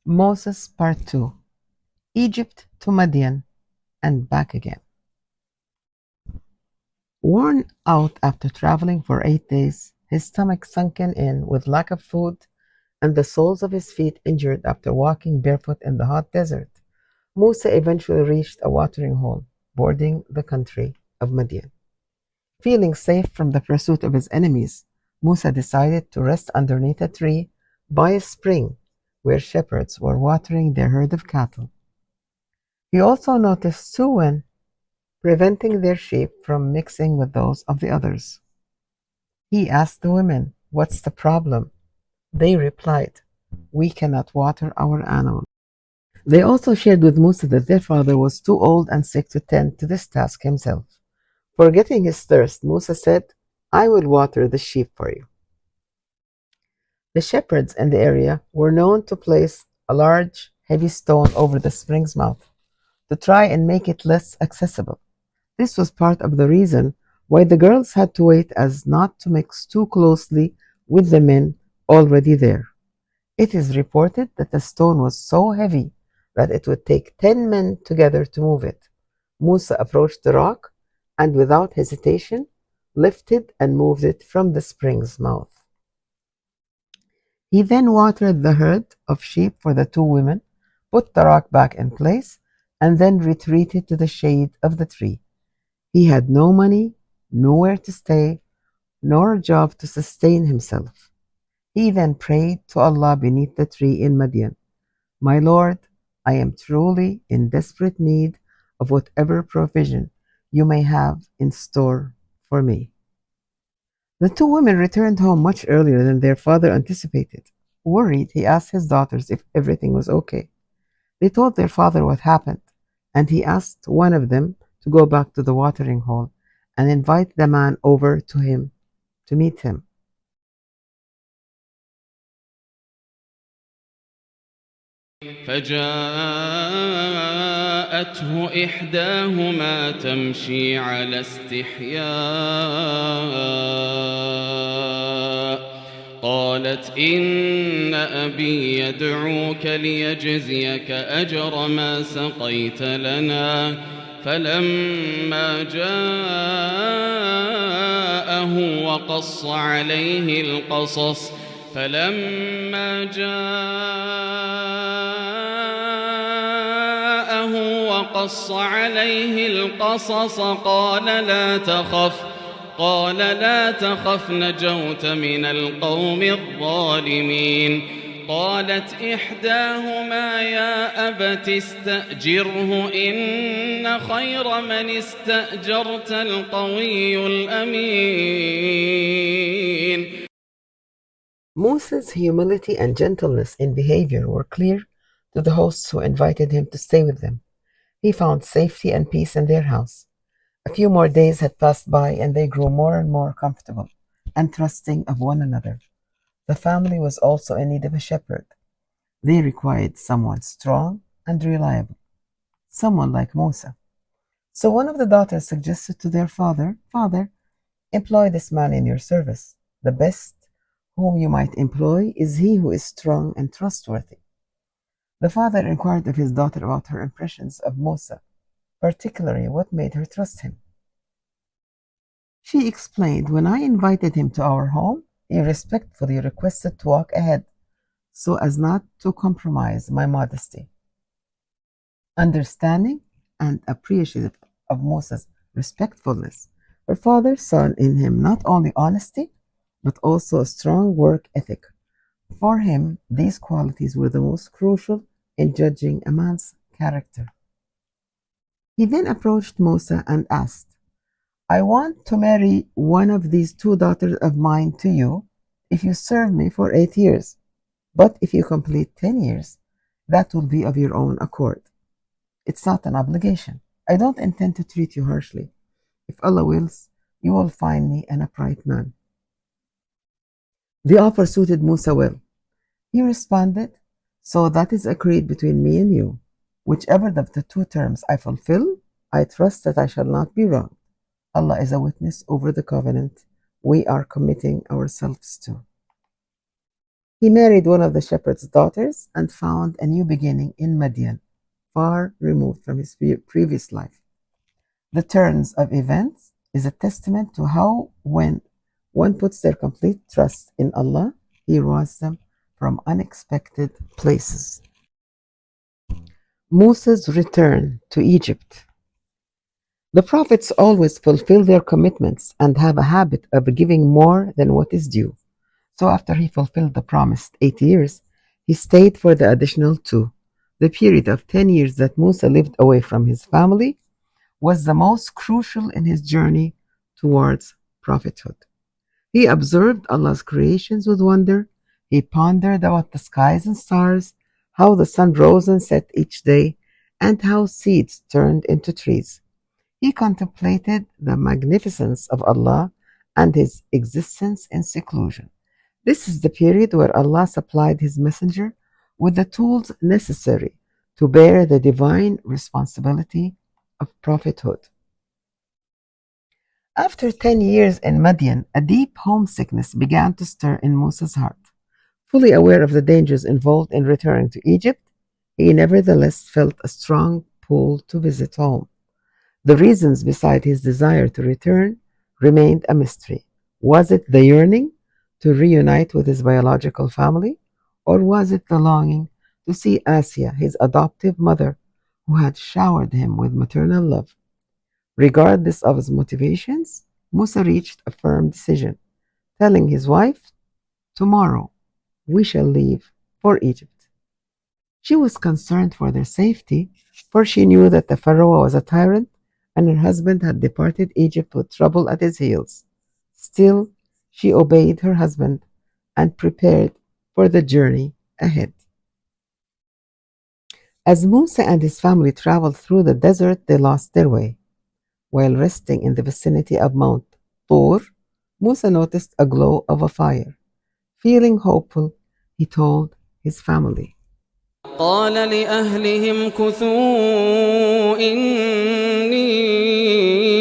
Moses Part 2. Egypt to Madian and back again. Worn out after traveling for 8 days, his stomach sunken in with lack of food, and the soles of his feet injured after walking barefoot in the hot desert, Musa eventually reached a watering hole bordering the country of Madian. Feeling safe from the pursuit of his enemies, Musa decided to rest underneath a tree by a spring where shepherds were watering their herd of cattle. He also noticed two women preventing their sheep from mixing with those of the others. He asked the women, "What's the problem?" They replied, "We cannot water our animals." They also shared with Musa that their father was too old and sick to tend to this task himself. Forgetting his thirst, Musa said, "I will water the sheep for you." The shepherds in the area were known to place a large, heavy stone over the spring's mouth to try and make it less accessible. This was part of the reason why the girls had to wait as not to mix too closely with the men already there. It is reported that the stone was so heavy that it would take 10 men together to move it. Musa approached the rock and without hesitation lifted and moved it from the spring's mouth. He then watered the herd of sheep for the two women, put the rock back in place, and then retreated to the shade of the tree. He had no money, nowhere to stay, nor a job to sustain himself. He then prayed to Allah beneath the tree in Madian, "My Lord, I am truly in desperate need of whatever provision you may have in store for me." The two women returned home much earlier than their father anticipated. Worried, he asked his daughters if everything was okay. They told their father what happened, and he asked one of them to go back to the watering hole and invite the man over to him to meet him. فجاءته إحداهما تمشي على استحياء قالت إن أبي يدعوك ليجزيك أجر ما سقيت لنا فلما جاءه وقص عليه القصص قال لا تخف نجوت من القوم الظالمين قالت إحداهما يا أبت استأجره إن خير من استأجرت القوي الأمين. Musa's humility and gentleness in behavior were clear to the hosts who invited him to stay with them. He found safety and peace in their house. A few more days had passed by and they grew more and more comfortable and trusting of one another. The family was also in need of a shepherd. They required someone strong and reliable, someone like Musa. So one of the daughters suggested to their father, "Father, employ this man in your service. The best whom you might employ is he who is strong and trustworthy." The father inquired of his daughter about her impressions of Musa, particularly what made her trust him. She explained, "When I invited him to our home, he respectfully requested to walk ahead so as not to compromise my modesty." Understanding and appreciative of Musa's respectfulness, her father saw in him not only honesty, but also a strong work ethic. For him, these qualities were the most crucial in judging a man's character. He then approached Musa and asked, "I want to marry one of these two daughters of mine to you if you serve me for 8 years. But if you complete 10 years, that will be of your own accord. It's not an obligation. I don't intend to treat you harshly. If Allah wills, you will find me an upright man." The offer suited Musa well. He responded, "So that is agreed between me and you. Whichever of the two terms I fulfill, I trust that I shall not be wronged. Allah is a witness over the covenant we are committing ourselves to." He married one of the shepherd's daughters and found a new beginning in Madian, far removed from his previous life. The turns of events is a testament to how, when one puts their complete trust in Allah, He draws them from unexpected places. Musa's return to Egypt. The prophets always fulfill their commitments and have a habit of giving more than what is due. So after he fulfilled the promised 8 years, he stayed for the additional 2. The period of 10 years that Musa lived away from his family was the most crucial in his journey towards prophethood. He observed Allah's creations with wonder. He pondered about the skies and stars, how the sun rose and set each day, and how seeds turned into trees. He contemplated the magnificence of Allah and His existence in seclusion. This is the period where Allah supplied His messenger with the tools necessary to bear the divine responsibility of prophethood. After 10 years in Madian, a deep homesickness began to stir in Musa's heart. Fully aware of the dangers involved in returning to Egypt, he nevertheless felt a strong pull to visit home. The reasons beside his desire to return remained a mystery. Was it the yearning to reunite with his biological family, or was it the longing to see Asiya, his adoptive mother, who had showered him with maternal love? Regardless of his motivations, Musa reached a firm decision, telling his wife, "Tomorrow we shall leave for Egypt." She was concerned for their safety, for she knew that the Pharaoh was a tyrant and her husband had departed Egypt with trouble at his heels. Still, she obeyed her husband and prepared for the journey ahead. As Musa and his family traveled through the desert, they lost their way. While resting in the vicinity of Mount Tur, Musa noticed a glow of a fire. Feeling hopeful, he told his family, قال لأهلهم كثوا إني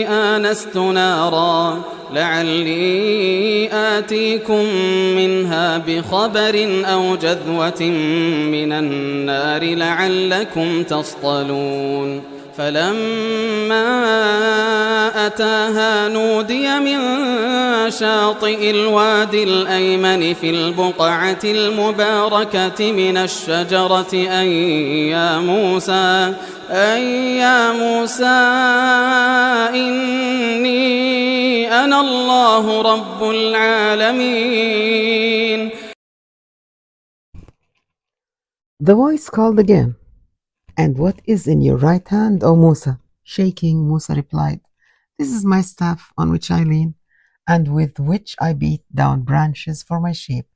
آنست نارا لعلي آتيكم منها بخبر أو جذوة من النار لعلكم تصطلون فلما أتاها نودي من شاطئ الوادي الأيمن في البقعة المباركة من الشجرة أن يا موسى إني أنا الله رب العالمين. The voice called again, "And what is in your right hand, O Musa?" Shaking, Musa replied, "This is my staff on which I lean, and with which I beat down branches for my sheep,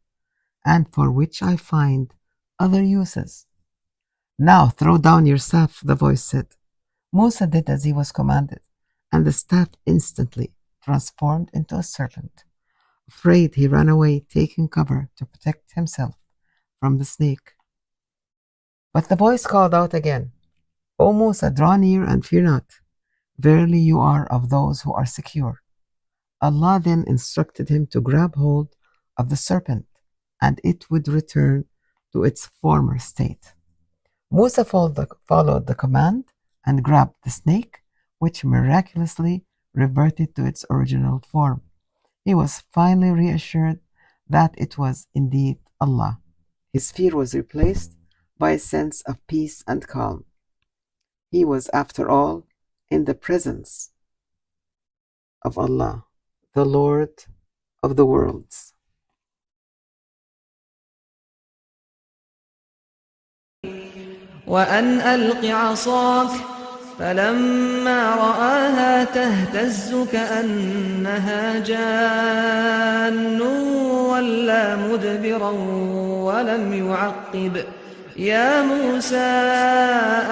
and for which I find other uses." "Now throw down your staff," the voice said. Musa did as he was commanded, and the staff instantly transformed into a serpent. Afraid, he ran away, taking cover to protect himself from the snake. But the voice called out again, "O Musa, draw near and fear not. Verily you are of those who are secure." Allah then instructed him to grab hold of the serpent, and it would return to its former state. Musa followed the command and grabbed the snake, which miraculously reverted to its original form. He was finally reassured that it was indeed Allah. His fear was replaced by a sense of peace and calm. He was, after all, in the presence of Allah, the Lord of the worlds. وأن ألق عصاك فلما رآها تهتز كأنها جان ولا مدبرا ولم يعقب يا موسى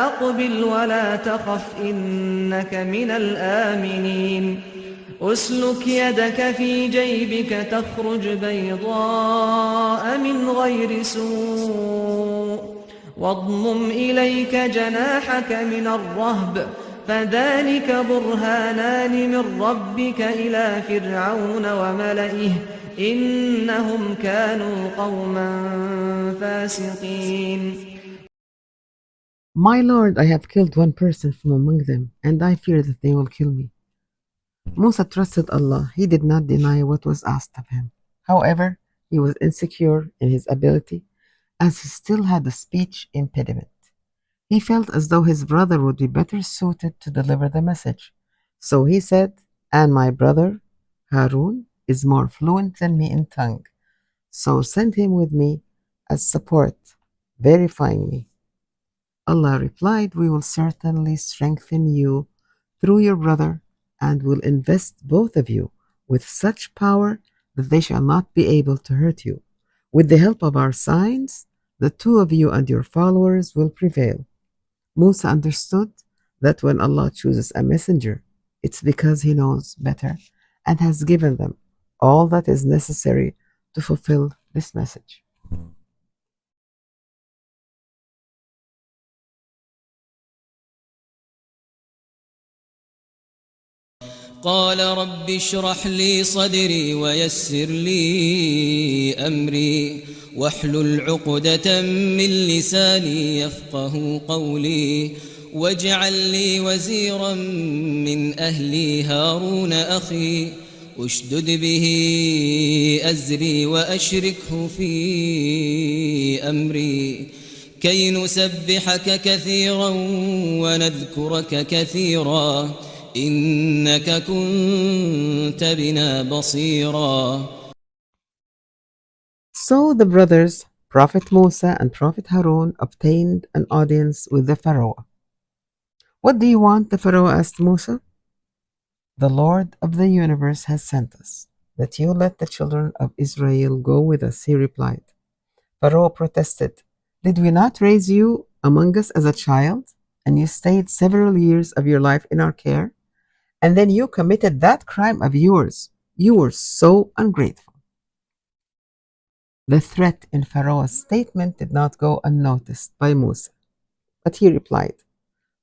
أقبل ولا تخف إنك من الآمنين أسلك يدك في جيبك تخرج بيضاء من غير سوء واضمم إليك جناحك من الرهب فذلك برهانان من ربك إلى فرعون وملئه إنهم كانوا قوما فاسقين. My Lord, I have killed one person from among them, and I fear that they will kill me. Musa trusted Allah. He did not deny what was asked of him. However, he was insecure in his ability as he still had a speech impediment. He felt as though his brother would be better suited to deliver the message. So he said, and my brother Harun is more fluent than me in tongue. So send him with me as support, verifying me. Allah replied, we will certainly strengthen you through your brother and will invest both of you with such power that they shall not be able to hurt you. With the help of our signs, the two of you and your followers will prevail. Musa understood that when Allah chooses a messenger, it's because He knows better and has given them all that is necessary to fulfill this message. قال رب اشرح لي صدري ويسر لي أمري واحلل عقدة من لساني يفقه قولي واجعل لي وزيرا من أهلي هارون أخي اشدد به أزري وأشركه في أمري كي نسبحك كثيرا ونذكرك كثيرا إنك كنت بنا بصيرا. So the brothers, Prophet Musa and Prophet Harun, obtained an audience with the Pharaoh. What do you want? The Pharaoh asked Musa. The Lord of the universe has sent us, that you let the children of Israel go with us, he replied. Pharaoh protested, did we not raise you among us as a child, and you stayed several years of your life in our care? And then you committed that crime of yours. You were so ungrateful. The threat in Pharaoh's statement did not go unnoticed by Musa, but he replied,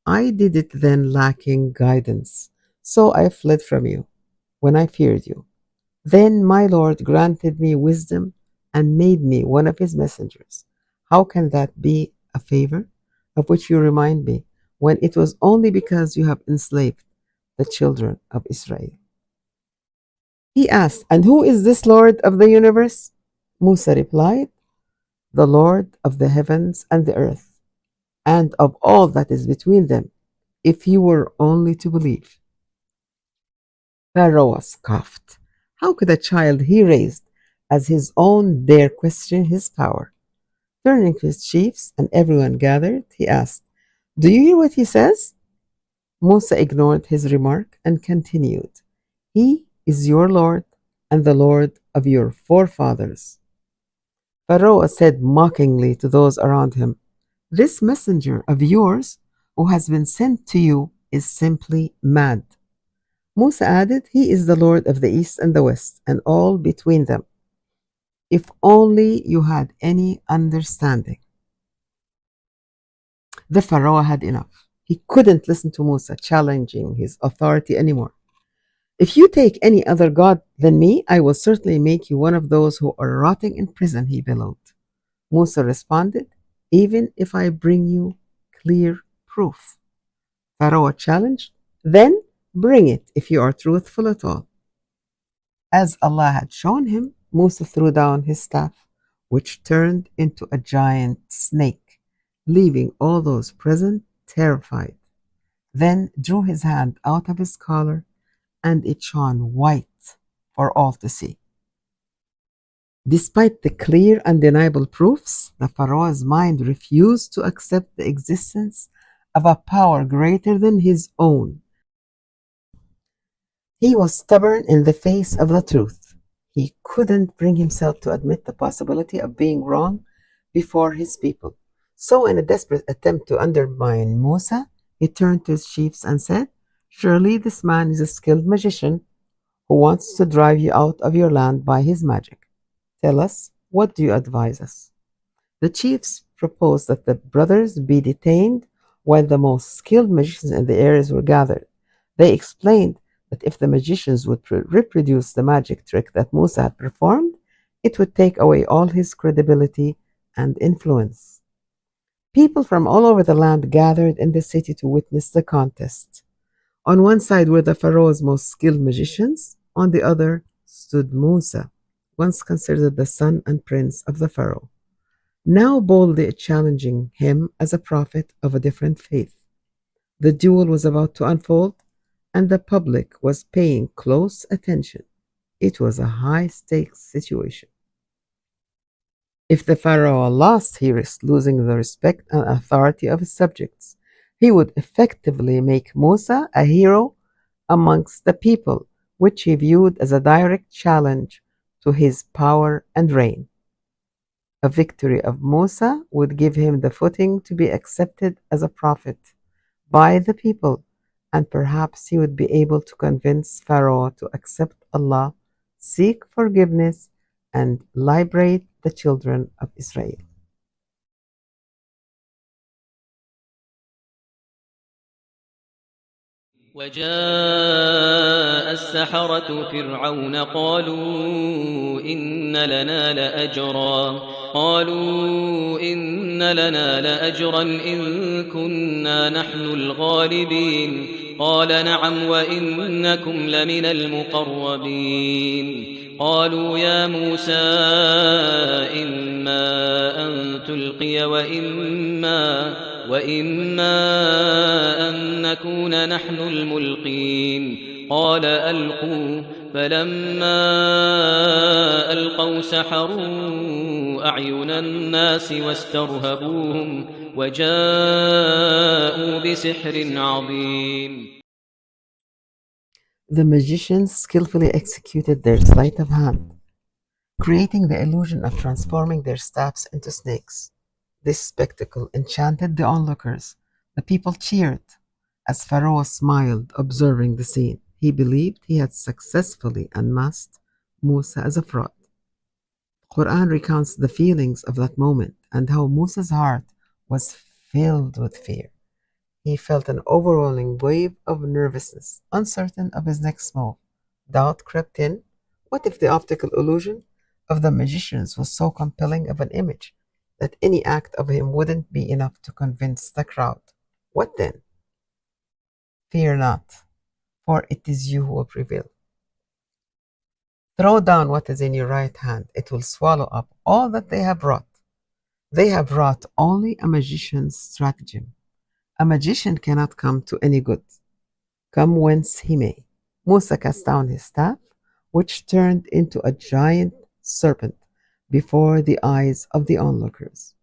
I did it then lacking guidance, so I fled from you when I feared you. Then my Lord granted me wisdom and made me one of his messengers. How can that be a favor of which you remind me, when it was only because you have enslaved the children of Israel? He asked, and who is this Lord of the universe? Musa replied, the Lord of the heavens and the earth, and of all that is between them, if you were only to believe. Pharaoh scoffed. How could a child he raised as his own dare question his power? Turning to his chiefs and everyone gathered, he asked, do you hear what he says? Musa ignored his remark and continued, he is your Lord and the Lord of your forefathers. Pharaoh said mockingly to those around him, this messenger of yours who has been sent to you is simply mad. Musa added, he is the Lord of the east and the west and all between them. If only you had any understanding. The Pharaoh had enough. He couldn't listen to Musa challenging his authority anymore. If you take any other god than me, I will certainly make you one of those who are rotting in prison, he bellowed. Musa responded, even if I bring you clear proof. Pharaoh challenged, then bring it if you are truthful at all. As Allah had shown him, Musa threw down his staff, which turned into a giant snake, leaving all those present terrified. Then drew his hand out of his collar, and it shone white for all to see. Despite the clear, undeniable proofs, the Pharaoh's mind refused to accept the existence of a power greater than his own. He was stubborn in the face of the truth. He couldn't bring himself to admit the possibility of being wrong before his people. So, in a desperate attempt to undermine Musa, he turned to his chiefs and said, surely this man is a skilled magician who wants to drive you out of your land by his magic. Tell us, what do you advise us? The chiefs proposed that the brothers be detained while the most skilled magicians in the areas were gathered. They explained that if the magicians would reproduce the magic trick that Musa had performed, it would take away all his credibility and influence. People from all over the land gathered in the city to witness the contest. On one side were the Pharaoh's most skilled magicians, on the other stood Musa, once considered the son and prince of the Pharaoh, now boldly challenging him as a prophet of a different faith. The duel was about to unfold, and the public was paying close attention. It was a high-stakes situation. If the Pharaoh lost, he risked losing the respect and authority of his subjects. He would effectively make Musa a hero amongst the people, which he viewed as a direct challenge to his power and reign. A victory of Musa would give him the footing to be accepted as a prophet by the people, and perhaps he would be able to convince Pharaoh to accept Allah, seek forgiveness, and liberate the children of Israel. وجاء السحرة فرعون قالوا إن لنا لأجرا إن كنا نحن الغالبين قال نعم وإنكم لمن المقربين قالوا يا موسى إما أن تلقي وإما أن نكون نحن الملقين قال ألقوا فلما ألقوا سحروا أعين الناس واسترهبوهم وجاءوا بسحر عظيم. The magicians skillfully executed their sleight of hand, creating the illusion of transforming their staffs into snakes. This spectacle enchanted the onlookers. The people cheered as Pharaoh smiled, observing the scene. He believed he had successfully unmasked Musa as a fraud. The Quran recounts the feelings of that moment and how Musa's heart was filled with fear. He felt an overwhelming wave of nervousness, uncertain of his next move. Doubt crept in. What if the optical illusion of the magicians was so compelling of an image that any act of him wouldn't be enough to convince the crowd? What then? Fear not, for it is you who will prevail. Throw down what is in your right hand. It will swallow up all that they have wrought. They have wrought only a magician's stratagem. A magician cannot come to any good, come whence he may. Musa cast down his staff, which turned into a giant serpent before the eyes of the onlookers.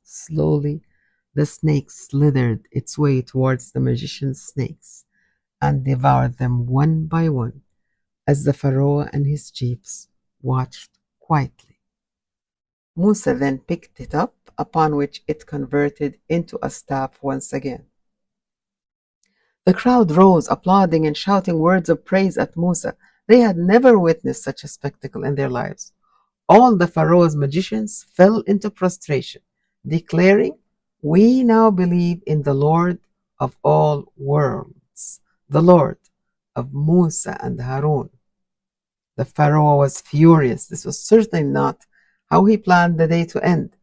Slowly, the snake slithered its way towards the magician's snakes and devoured them one by one as the Pharaoh and his chiefs watched quietly. Musa then picked it up, upon which it converted into a staff once again. The crowd rose, applauding and shouting words of praise at Musa. They had never witnessed such a spectacle in their lives. All the Pharaoh's magicians fell into prostration, declaring, "We now believe in the Lord of all worlds, the Lord of Musa and Harun." The Pharaoh was furious. This was certainly not how he planned the day to end.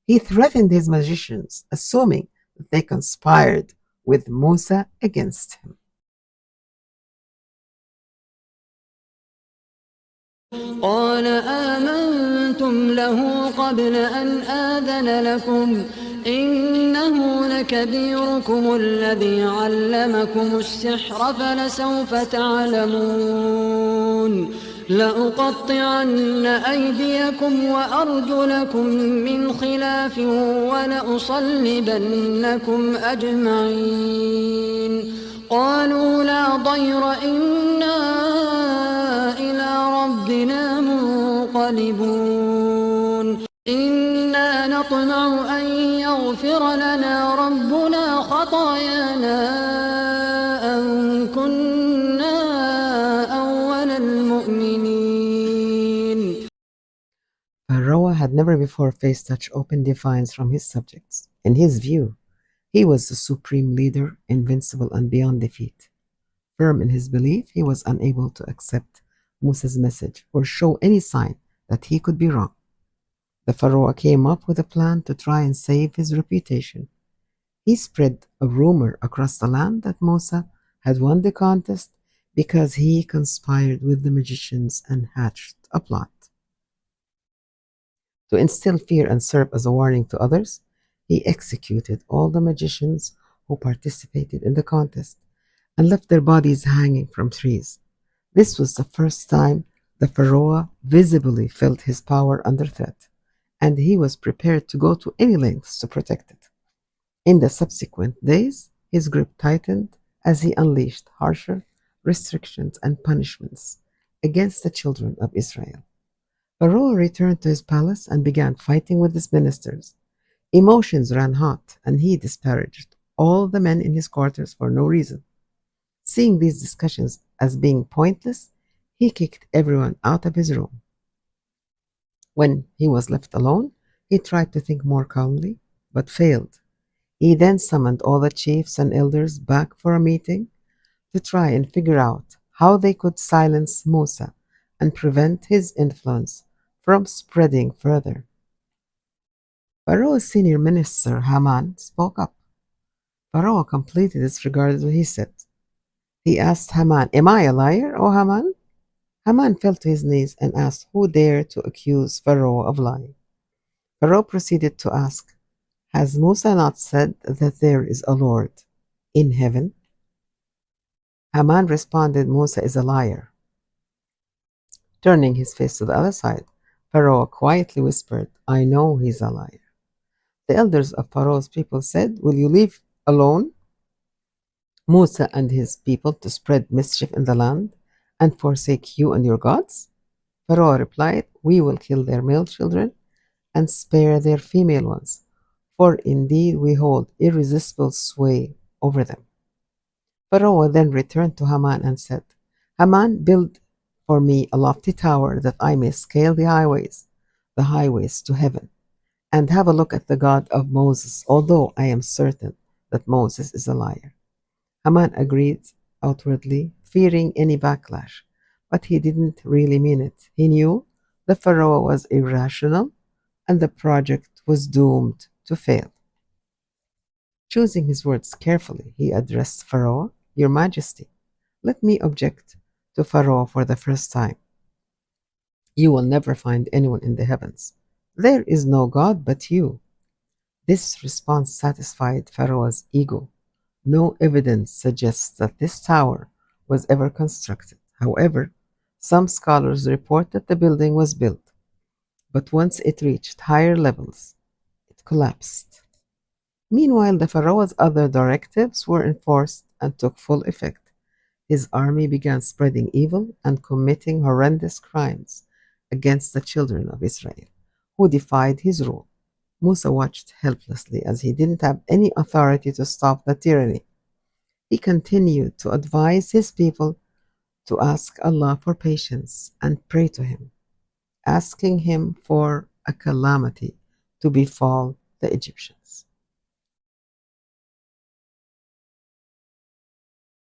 He threatened his magicians, assuming that they conspired with Musa against him. قال آمنتم له قبل أن آذن لكم إنه لكبيركم الذي علمكم السحر فلسوف تعلمون لأقطعن أيديكم وأرجلكم من خلاف ولأصلبنكم أجمعين قالوا لا ضير إنا إلى ربنا منقلبون إنا نطمع أن يغفر لنا ربنا خطايانا أن كنا أول المؤمنين. Pharaoh had never before faced such open defiance from his subjects. In his view, he was the supreme leader, invincible and beyond defeat. Firm in his belief, he was unable to accept Musa's message or show any sign that he could be wrong. The Pharaoh came up with a plan to try and save his reputation. He spread a rumor across the land that Musa had won the contest because he conspired with the magicians and hatched a plot. To instill fear and serve as a warning to others, he executed all the magicians who participated in the contest and left their bodies hanging from trees. This was the first time the Pharaoh visibly felt his power under threat, and he was prepared to go to any lengths to protect it. In the subsequent days, his grip tightened as he unleashed harsher restrictions and punishments against the children of Israel. Pharaoh returned to his palace and began fighting with his ministers. Emotions ran hot, and he disparaged all the men in his quarters for no reason. Seeing these discussions as being pointless, he kicked everyone out of his room. When he was left alone, he tried to think more calmly, but failed. He then summoned all the chiefs and elders back for a meeting to try and figure out how they could silence Musa and prevent his influence from spreading further. Pharaoh's senior minister Haman spoke up. Pharaoh completely disregarded what he said. He asked Haman, "Am I a liar, O Haman?" Haman fell to his knees and asked who dared to accuse Pharaoh of lying. Pharaoh proceeded to ask, "Has Musa not said that there is a Lord in heaven?" Haman responded, "Musa is a liar." Turning his face to the other side, Pharaoh quietly whispered, "I know he's a liar." The elders of Pharaoh's people said, "Will you leave alone Musa and his people to spread mischief in the land and forsake you and your gods?" Pharaoh replied, "We will kill their male children and spare their female ones, for indeed we hold irresistible sway over them." Pharaoh then returned to Haman and said, "Haman, build for me a lofty tower that I may scale the highways to heaven, and have a look at the God of Moses, although I am certain that Moses is a liar." Haman agreed outwardly, fearing any backlash, but he didn't really mean it. He knew the Pharaoh was irrational and the project was doomed to fail. Choosing his words carefully, he addressed Pharaoh, "Your Majesty, let me object to Pharaoh for the first time. You will never find anyone in the heavens. There is no God but you." This response satisfied Pharaoh's ego. No evidence suggests that this tower was ever constructed. However, some scholars report that the building was built, but once it reached higher levels, it collapsed. Meanwhile, the Pharaoh's other directives were enforced and took full effect. His army began spreading evil and committing horrendous crimes against the children of Israel, who defied his rule. Musa watched helplessly as he didn't have any authority to stop the tyranny. He continued to advise his people to ask Allah for patience and pray to Him, asking Him for a calamity to befall the Egyptians.